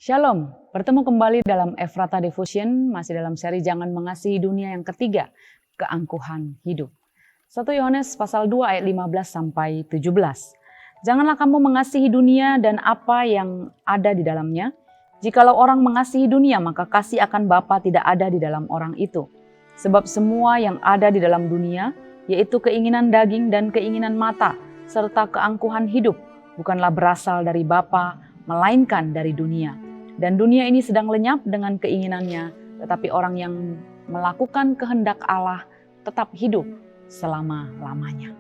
Shalom, bertemu kembali dalam Efrata Devotion, masih dalam seri Jangan Mengasihi Dunia yang ketiga, Keangkuhan Hidup. 1 Yohanes pasal 2 ayat 15 sampai 17. Janganlah kamu mengasihi dunia dan apa yang ada di dalamnya. Jikalau orang mengasihi dunia, maka kasih akan Bapa tidak ada di dalam orang itu. Sebab semua yang ada di dalam dunia, yaitu keinginan daging dan keinginan mata, serta keangkuhan hidup, bukanlah berasal dari Bapa, melainkan dari dunia. Dan dunia ini sedang lenyap dengan keinginannya, tetapi orang yang melakukan kehendak Allah tetap hidup selama-lamanya.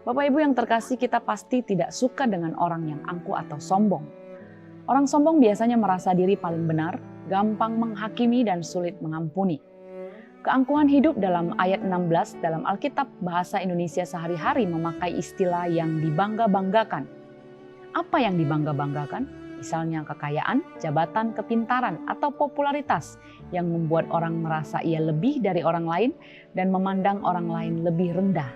Bapak Ibu yang terkasih, kita pasti tidak suka dengan orang yang angkuh atau sombong. Orang sombong biasanya merasa diri paling benar, gampang menghakimi dan sulit mengampuni. Keangkuhan hidup dalam ayat 16 dalam Alkitab bahasa Indonesia sehari-hari memakai istilah yang dibangga-banggakan. Apa yang dibangga-banggakan? Misalnya kekayaan, jabatan, kepintaran, atau popularitas yang membuat orang merasa ia lebih dari orang lain dan memandang orang lain lebih rendah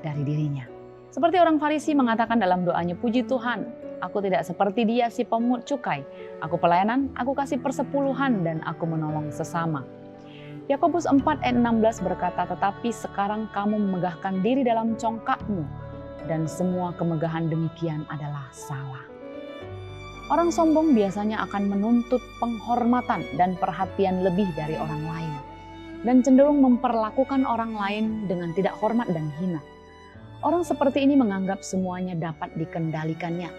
dari dirinya. Seperti orang Farisi mengatakan dalam doanya, "Puji Tuhan, aku tidak seperti dia si pemungut cukai. Aku pelayanan, aku kasih persepuluhan dan aku menolong sesama." Yakobus 4 ayat 16 berkata, "Tetapi sekarang kamu memegahkan diri dalam congkakmu dan semua kemegahan demikian adalah salah." Orang sombong biasanya akan menuntut penghormatan dan perhatian lebih dari orang lain, dan cenderung memperlakukan orang lain dengan tidak hormat dan hina. Orang seperti ini menganggap semuanya dapat dikendalikannya,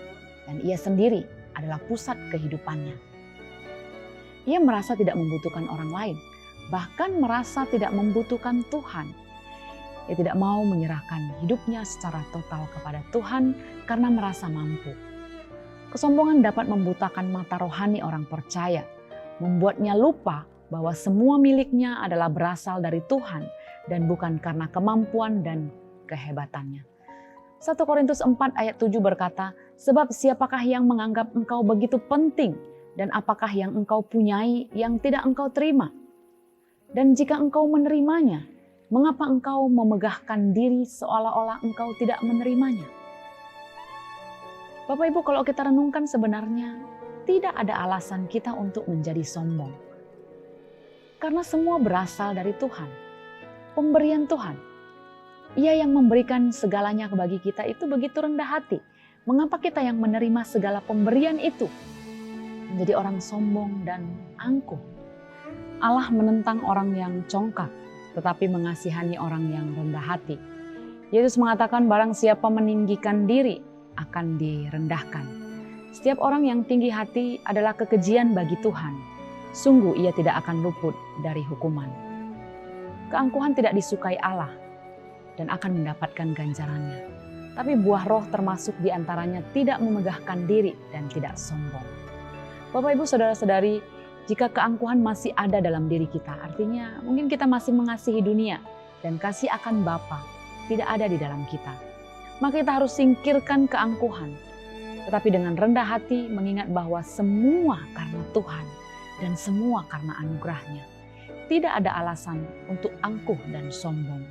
dan ia sendiri adalah pusat kehidupannya. Ia merasa tidak membutuhkan orang lain, bahkan merasa tidak membutuhkan Tuhan. Ia tidak mau menyerahkan hidupnya secara total kepada Tuhan karena merasa mampu. Kesombongan dapat membutakan mata rohani orang percaya, membuatnya lupa bahwa semua miliknya adalah berasal dari Tuhan dan bukan karena kemampuan dan kehebatannya. 1 Korintus 4 ayat 7 berkata, "Sebab siapakah yang menganggap engkau begitu penting dan apakah yang engkau punyai yang tidak engkau terima? Dan jika engkau menerimanya, mengapa engkau memegahkan diri seolah-olah engkau tidak menerimanya?" Bapak Ibu, kalau kita renungkan sebenarnya tidak ada alasan kita untuk menjadi sombong. Karena semua berasal dari Tuhan, pemberian Tuhan. Ia yang memberikan segalanya bagi kita itu begitu rendah hati. Mengapa kita yang menerima segala pemberian itu menjadi orang sombong dan angkuh? Allah menentang orang yang congkak, tetapi mengasihani orang yang rendah hati. Yesus mengatakan, "Barang siapa meninggikan diri, akan direndahkan." Setiap orang yang tinggi hati adalah kekejian bagi Tuhan. Sungguh ia tidak akan luput dari hukuman. Keangkuhan tidak disukai Allah dan akan mendapatkan ganjarannya. Tapi buah roh termasuk diantaranya tidak memegahkan diri dan tidak sombong. Bapak Ibu saudara-saudari, jika keangkuhan masih ada dalam diri kita, artinya mungkin kita masih mengasihi dunia dan kasih akan Bapa tidak ada di dalam kita. Maka kita harus singkirkan keangkuhan, tetapi dengan rendah hati mengingat bahwa semua karena Tuhan dan semua karena anugerahnya. Tidak ada alasan untuk angkuh dan sombong.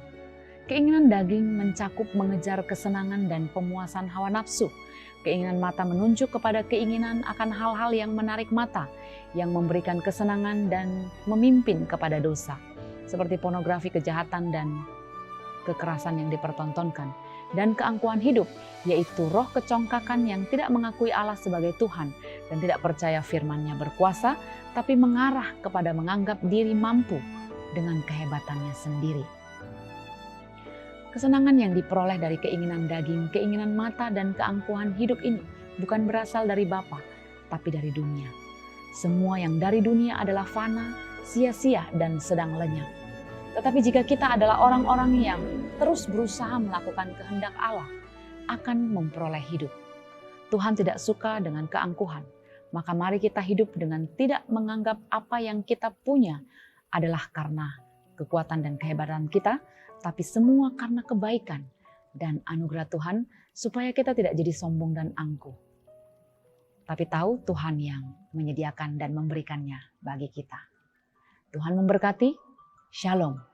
Keinginan daging mencakup mengejar kesenangan dan pemuasan hawa nafsu. Keinginan mata menunjuk kepada keinginan akan hal-hal yang menarik mata, yang memberikan kesenangan dan memimpin kepada dosa, seperti pornografi, kejahatan, dan kekerasan yang dipertontonkan. Dan keangkuhan hidup, yaitu roh kecongkakan yang tidak mengakui Allah sebagai Tuhan dan tidak percaya firman-Nya berkuasa, tapi mengarah kepada menganggap diri mampu dengan kehebatannya sendiri. Kesenangan yang diperoleh dari keinginan daging, keinginan mata, dan keangkuhan hidup ini bukan berasal dari Bapa, tapi dari dunia. Semua yang dari dunia adalah fana, sia-sia, dan sedang lenyap. Tetapi jika kita adalah orang-orang yang terus berusaha melakukan kehendak Allah, akan memperoleh hidup. Tuhan tidak suka dengan keangkuhan, maka mari kita hidup dengan tidak menganggap apa yang kita punya adalah karena kekuatan dan kehebatan kita, tapi semua karena kebaikan dan anugerah Tuhan, supaya kita tidak jadi sombong dan angkuh. Tapi tahu Tuhan yang menyediakan dan memberikannya bagi kita. Tuhan memberkati. Shalom.